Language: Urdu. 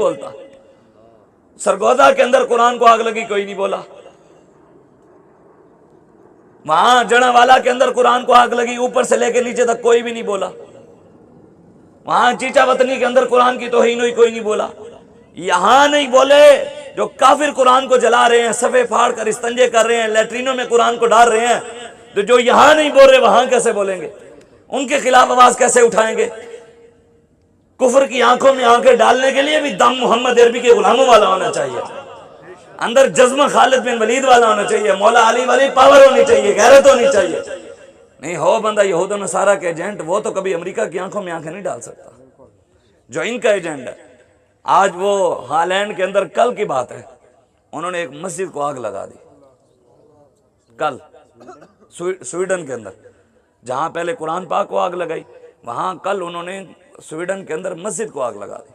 بولتا. سرگودا کے اندر قرآن کو آگ لگی کوئی نہیں بولا. وہاں جڑا والا کے اندر قرآن کو آگ لگی اوپر سے لے کے نیچے تک کوئی بھی نہیں بولا. وہاں چیچا وطنی کے اندر قرآن کی توہین ہوئی کوئی نہیں بولا. یہاں نہیں بولے جو کافر قرآن کو جلا رہے ہیں, صفحے پھاڑ کر استنجے کر رہے ہیں, لیٹرینوں میں قرآن کو ڈال رہے ہیں, تو جو یہاں نہیں بول رہے وہاں کیسے بولیں گے؟ ان کے خلاف آواز کیسے اٹھائیں گے؟ کفر کی آنکھوں میں آنکھیں ڈالنے کے لیے بھی دم محمد عربی کے غلاموں والا ہونا چاہیے, اندر جذبہ خالد بن ولید والا ہونا چاہیے, مولا علی والی پاور ہونی چاہیے, غیرت ہونی چاہیے. نہیں ہو بندہ یہود و نصارہ کے ایجنٹ, وہ تو کبھی امریکہ کی آنکھوں میں آنکھیں نہیں ڈال سکتا جو ان کا ایجنٹ ہے. آج وہ ہالینڈ کے اندر کل کی بات ہے, انہوں نے ایک مسجد کو آگ لگا دی. کل سویڈن کے اندر جہاں پہلے قرآن پاک کو آگ لگائی, وہاں کل انہوں نے سویڈن کے اندر مسجد کو آگ لگا دی.